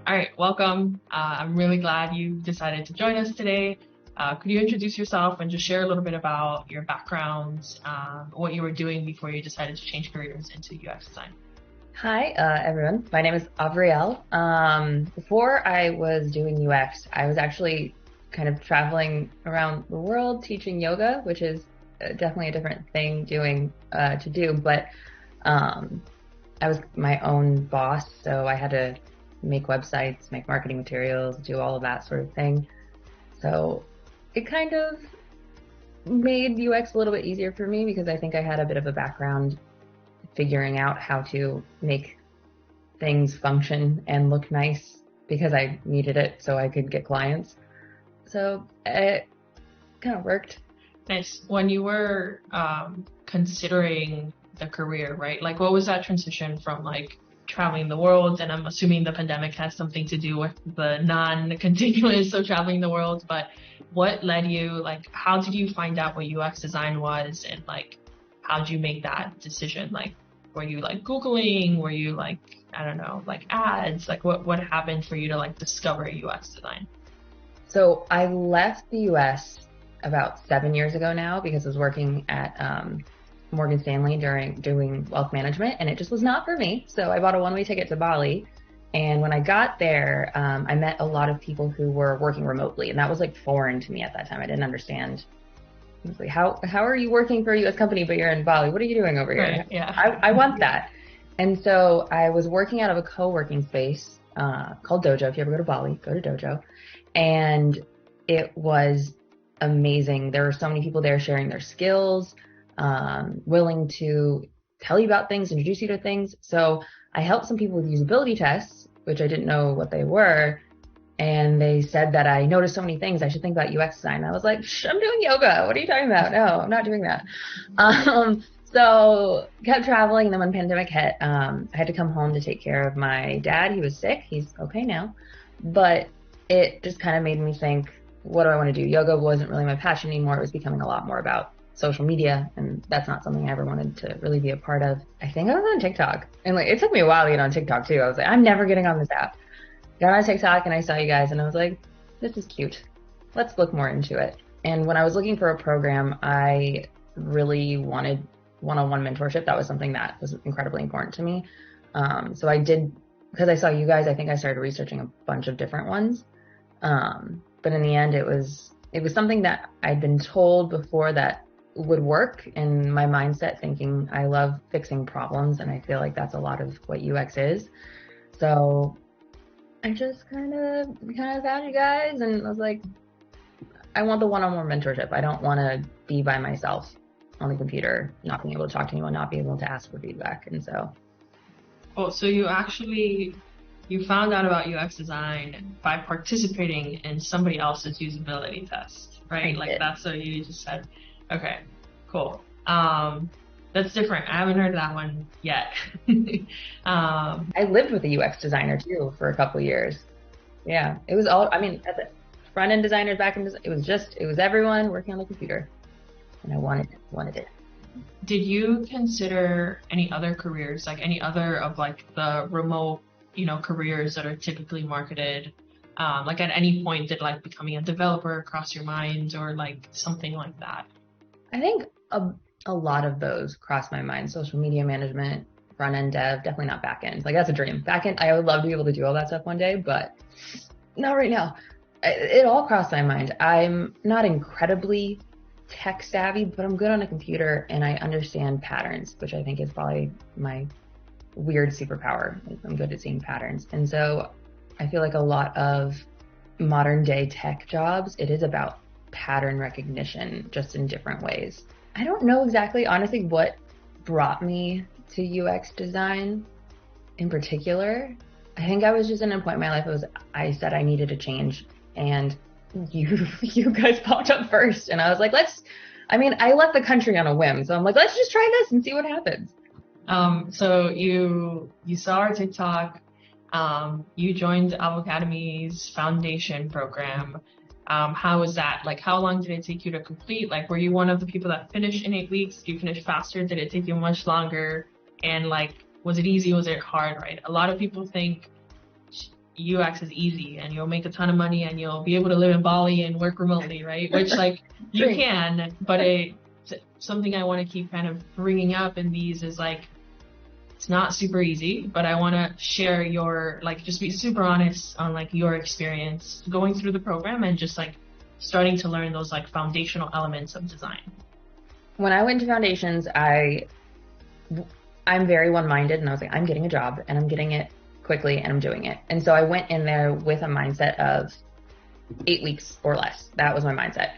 All right, welcome. I'm really glad you decided to join us today. Could you introduce yourself and just share a little bit about your background, what you were doing before you decided to change careers into UX design? Hi, everyone. My name is Avrielle. Before I was doing UX, I was actually kind of traveling around the world teaching yoga, which is definitely a different thing to do. But um, I was my own boss, so I had to make websites, make marketing materials, do all of that sort of thing. So it kind of made UX a little bit easier for me because I think I had a bit of a background figuring out how to make things function and look nice because I needed it so I could get clients. So it kind of worked. Nice. When you were considering the career, right? Like, what was that transition from like traveling the world? And I'm assuming the pandemic has something to do with the non-continuous of traveling the world. But what led you? Like, how did you find out what UX design was, and like, how did you make that decision? Like, were you like Googling? Were you like, I don't know, like ads? Like, what happened for you to like discover UX design? So I left the US about 7 years ago now because I was working at Morgan Stanley during doing wealth management, and it just was not for me. So I bought a one-way ticket to Bali. And when I got there, I met a lot of people who were working remotely, and that was like foreign to me at that time. I didn't understand. I was like, how are you working for a US company, but you're in Bali? What are you doing over here? Right. Yeah. I want that. And so I was working out of a co-working space called Dojo. If you ever go to Bali, go to Dojo. And it was amazing. There were so many people there sharing their skills, willing to tell you about things, introduce you to things. So I helped some people with usability tests, which I didn't know what they were. And they said that I noticed so many things. I should think about UX design. I was like, I'm doing yoga. What are you talking about? No, I'm not doing that. So kept traveling. And then when pandemic hit, I had to come home to take care of my dad. He was sick. He's okay now. But it just kind of made me think, what do I want to do? Yoga wasn't really my passion anymore. It was becoming a lot more about social media, and that's not something I ever wanted to really be a part of. I think I was on TikTok, and like it took me a while to get on TikTok too. I was like, I'm never getting on this app. Got on TikTok and I saw you guys, and I was like, this is cute. Let's look more into it. And when I was looking for a program, I really wanted one-on-one mentorship. That was something that was incredibly important to me. So I did, because I saw you guys, I think I started researching a bunch of different ones. But in the end, it was something that I'd been told before that would work in my mindset, thinking I love fixing problems, and I feel like that's a lot of what UX is. So I just kind of found you guys, and I was like, I want the one-on-one mentorship. I don't want to be by myself on the computer, not being able to talk to anyone, not being able to ask for feedback. And so, Oh, so you found out about UX design by participating in somebody else's usability test, I right? Like did. that's what you just said. Okay, cool. That's different. I haven't heard that one yet. I lived with a UX designer too for a couple of years. Yeah, it was all. I mean, as a front-end designers, back-end, it was everyone working on the computer, and I wanted it. Did you consider any other careers, like any other of like the remote, careers that are typically marketed? Like at any point did like becoming a developer cross your mind or like something like that? I think a lot of those crossed my mind. Social media management, front end dev, definitely not back end. Like that's a dream. Back end, I would love to be able to do all that stuff one day, but not right now. It all crossed my mind. I'm not incredibly tech savvy, but I'm good on a computer and I understand patterns, which I think is probably my weird superpower. I'm good at seeing patterns. And so I feel like a lot of modern day tech jobs, it is about pattern recognition just in different ways. I don't know exactly, honestly, what brought me to UX design in particular. I think I was just in a point in my life I said I needed a change, and you guys popped up first, and I was like, I left the country on a whim, so I'm like, let's just try this and see what happens. So you saw our TikTok, you joined Avocademy's foundation program. How was that? Like, how long did it take you to complete? Like, were you one of the people that finished in 8 weeks? Did you finish faster? Did it take you much longer? And like, was it easy? Was it hard? Right? A lot of people think UX is easy and you'll make a ton of money and you'll be able to live in Bali and work remotely, right? Which like you can, but something I want to keep kind of bringing up in these is like, it's not super easy, but I want to share your, like, just be super honest on like your experience going through the program and just like starting to learn those like foundational elements of design. When I went to foundations, I'm very one-minded, and I was like, I'm getting a job and I'm getting it quickly and I'm doing it. And so I went in there with a mindset of 8 weeks or less. That was my mindset.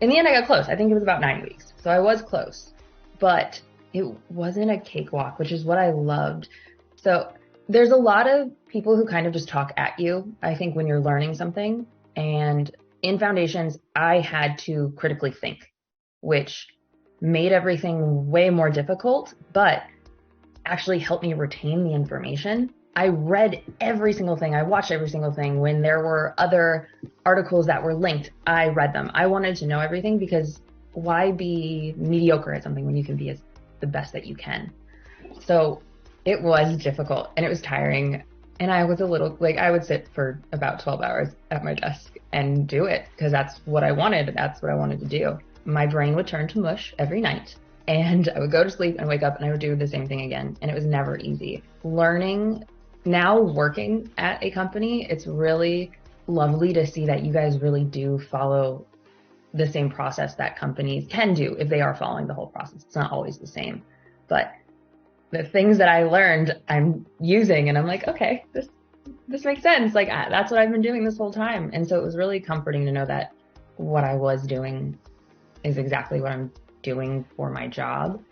In the end, I got close. I think it was about 9 weeks. So I was close, but it wasn't a cakewalk, which is what I loved. So there's a lot of people who kind of just talk at you, I think, when you're learning something. And in foundations, I had to critically think, which made everything way more difficult, but actually helped me retain the information. I read every single thing. I watched every single thing. When there were other articles that were linked, I read them. I wanted to know everything, because why be mediocre at something when you can be the best that you can? So it was difficult and it was tiring. And I was a little, like, I would sit for about 12 hours at my desk and do it because that's what I wanted. That's what I wanted to do. My brain would turn to mush every night, and I would go to sleep and wake up and I would do the same thing again. And it was never easy. Learning, now working at a company, it's really lovely to see that you guys really do follow the same process that companies can do if they are following the whole process. It's not always the same, but the things that I learned, I'm using, and I'm like, okay, this makes sense. Like, that's what I've been doing this whole time. And so it was really comforting to know that what I was doing is exactly what I'm doing for my job.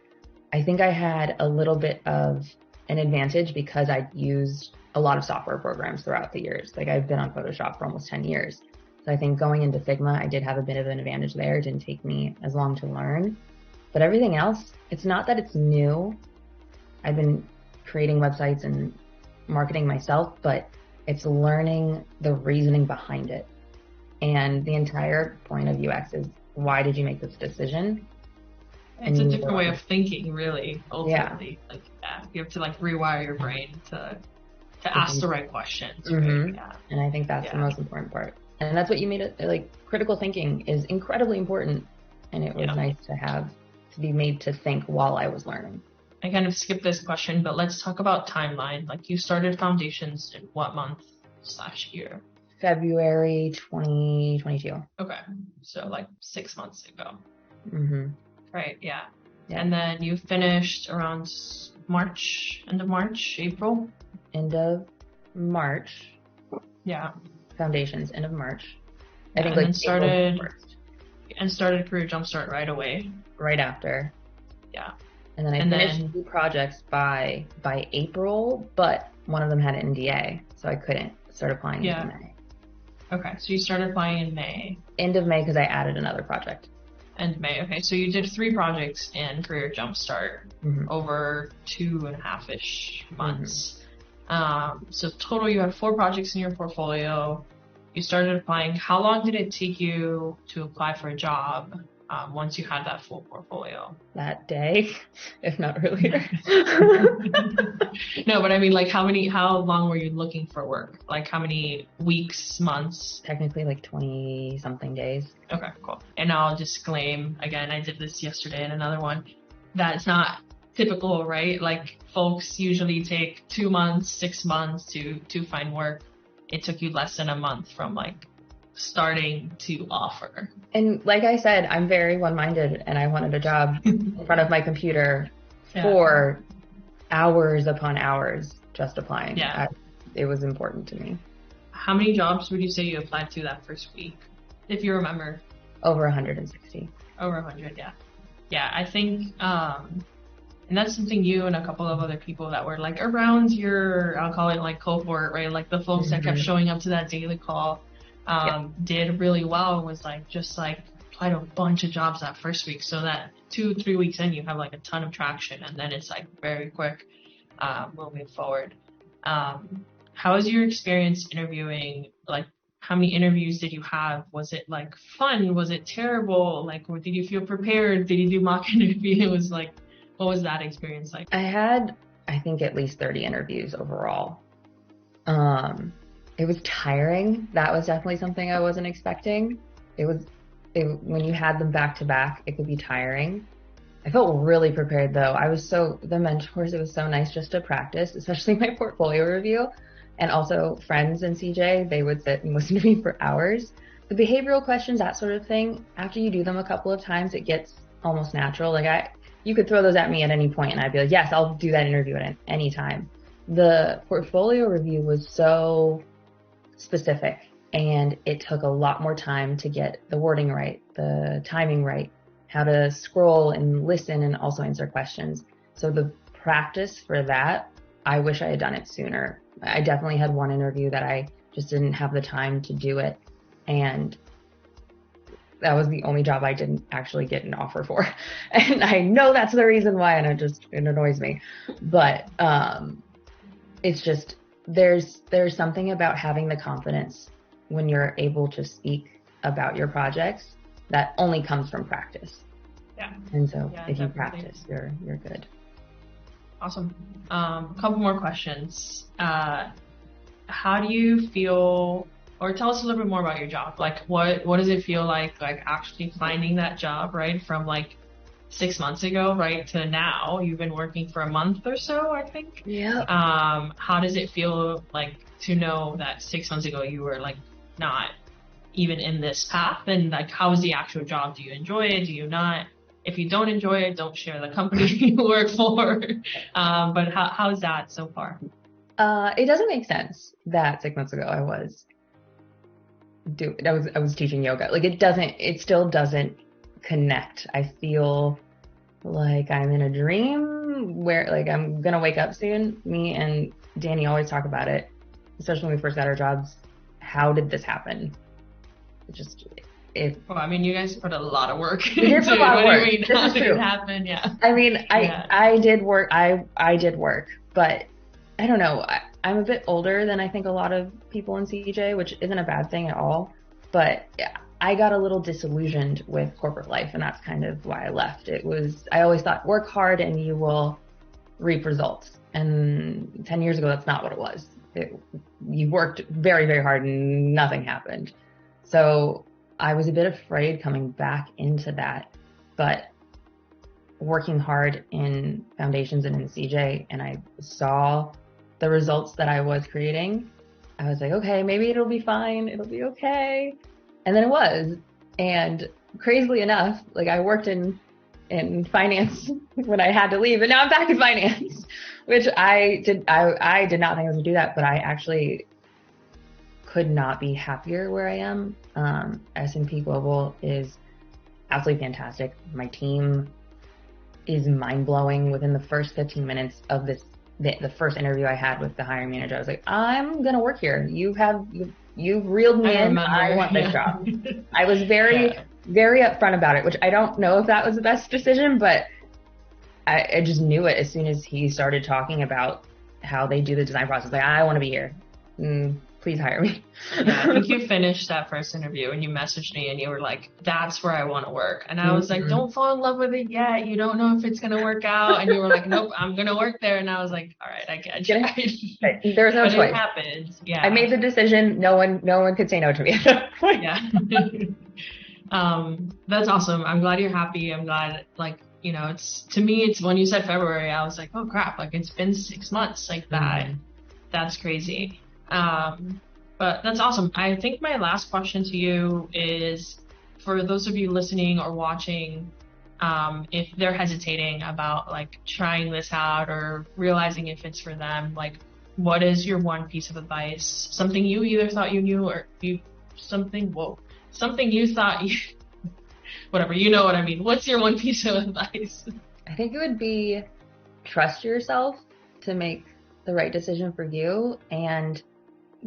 I think I had a little bit of an advantage because I'd used a lot of software programs throughout the years. Like, I've been on Photoshop for almost 10 years. So I think going into Figma, I did have a bit of an advantage there. It didn't take me as long to learn. But everything else, it's not that it's new. I've been creating websites and marketing myself, but it's learning the reasoning behind it. And the entire point of UX is, why did you make this decision? It's a different way of thinking, really, ultimately. Yeah. Like, yeah, you have to like rewire your brain to ask the right questions. Mm-hmm. Right? Yeah. And I think that's the most important part. And that's what you made it, like, critical thinking is incredibly important. And it was nice to be made to think while I was learning. I kind of skipped this question, but let's talk about timeline. Like, you started foundations in what month / year? February 2022. Okay. So like 6 months ago. Mm-hmm. Right. Yeah. And then you finished around March, end of March, April? End of March. Yeah. Foundations, end of March. I think like started Career Jumpstart right away. Right after. Yeah. And then I finished 2 projects by April, but one of them had an NDA, so I couldn't start applying until May. Okay, so you started applying in May. End of May, because I added another project. End May. Okay, so you did 3 projects in Career Jumpstart over 2.5-ish months. So total, you had 4 projects in your portfolio. You started applying. How long did it take you to apply for a job once you had that full portfolio? That day, if not earlier. No, but I mean, like, how long were you looking for work? Like, how many weeks, months? Technically, like 20 something days. Okay, cool. And I'll disclaim, again, I did this yesterday in another one, that's not typical, right? Like, folks usually take 2 months, 6 months to find work. It took you less than a month from like starting to offer. And like I said, I'm very one-minded, and I wanted a job in front of my computer for hours upon hours just applying. Yeah. It was important to me. How many jobs would you say you applied to that first week, if you remember? Over 160. Over 100, yeah. Yeah, I think, and that's something you and a couple of other people that were like around your, I'll call it like cohort, right? Like the folks that kept showing up to that daily call did really well. Was like, just like applied to a bunch of jobs that first week. So that 2-3 weeks in, you have like a ton of traction, and then it's like very quick moving forward. How was your experience interviewing? Like, how many interviews did you have? Was it like fun? Was it terrible? Like, did you feel prepared? Did you do mock interviews? Like, what was that experience like? I had, I think, at least 30 interviews overall. It was tiring. That was definitely something I wasn't expecting. It was, when you had them back to back, it could be tiring. I felt really prepared though. The mentors, it was so nice just to practice, especially my portfolio review. And also friends in CJ, they would sit and listen to me for hours. The behavioral questions, that sort of thing, after you do them a couple of times, it gets almost natural. You could throw those at me at any point and I'd be like, yes, I'll do that interview at any time. The portfolio review was so specific and it took a lot more time to get the wording right, the timing right, how to scroll and listen and also answer questions. So the practice for that, I wish I had done it sooner. I definitely had one interview that I just didn't have the time to do it. And that was the only job I didn't actually get an offer for. And I know that's the reason why, and it annoys me. But it's just, there's something about having the confidence when you're able to speak about your projects that only comes from practice. Yeah. And so if you definitely. practice, you're good. Awesome. A couple more questions. How do you feel, or tell us a little bit more about your job? Like what does it feel like actually finding that job, right? From 6 months ago, right, to now? You've been working for a month or so, I think. Yeah. How does it feel to know that 6 months ago you were not even in this path? And how is the actual job? Do you enjoy it? Do you not? If you don't enjoy it, don't share the company you work for. But how's that so far? It doesn't make sense that 6 months ago I was teaching yoga. It still doesn't connect. I feel like I'm in a dream where I'm gonna wake up soon. Me and Danny always talk about it, especially when we first got our jobs. How did this happen? Well, I mean, you guys put a lot of work. We did put a lot of work. This is true. It happened, yeah. I mean, I did work. I did work, but I don't know. I'm a bit older than I think a lot of people in CJ, which isn't a bad thing at all. But I got a little disillusioned with corporate life, and that's kind of why I left. I always thought, work hard and you will reap results. And 10 years ago, that's not what it was. You worked very, very hard and nothing happened. So I was a bit afraid coming back into that, but working hard in foundations and in CJ, and I saw the results that I was creating, I was like, okay, maybe it'll be fine. It'll be okay. And then it was. And crazily enough, I worked in finance when I had to leave, and now I'm back in finance, which I did not think I was gonna do that, but I actually could not be happier where I am. S&P Global is absolutely fantastic. My team is mind-blowing. Within the first 15 minutes of the first interview I had with the hiring manager, I was like, I'm gonna work here. You've reeled me in. I want this job. I was very upfront about it, which I don't know if that was the best decision, but I just knew it as soon as he started talking about how they do the design process. I want to be here. Please hire me. Yeah, I think you finished that first interview and you messaged me and you were like, that's where I want to work. And I was like, don't fall in love with it yet. You don't know if it's going to work out. And you were like, nope, I'm going to work there. And I was like, all right, I get you. There was no choice. It happened. Yeah. I made the decision. No one could say no to me at that point. Yeah. That's awesome. I'm glad you're happy. I'm glad, to me, it's when you said February, I was like, oh crap, it's been 6 months that. That's crazy. But that's awesome. I think my last question to you is, for those of you listening or watching, if they're hesitating about trying this out or realizing if it's for them, what is your one piece of advice? Something you either thought you knew or something you thought you, whatever, you know what I mean. What's your one piece of advice? I think it would be trust yourself to make the right decision for you, and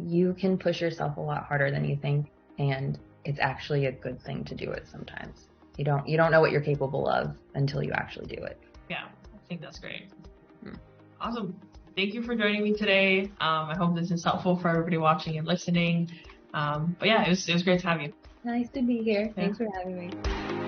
you can push yourself a lot harder than you think, and it's actually a good thing to do it sometimes. You don't know what you're capable of until you actually do it. Yeah, I think that's great. Awesome. Thank you for joining me today. I hope this is helpful for everybody watching and listening. But yeah, it was great to have you. Nice to be here. Thanks for having me.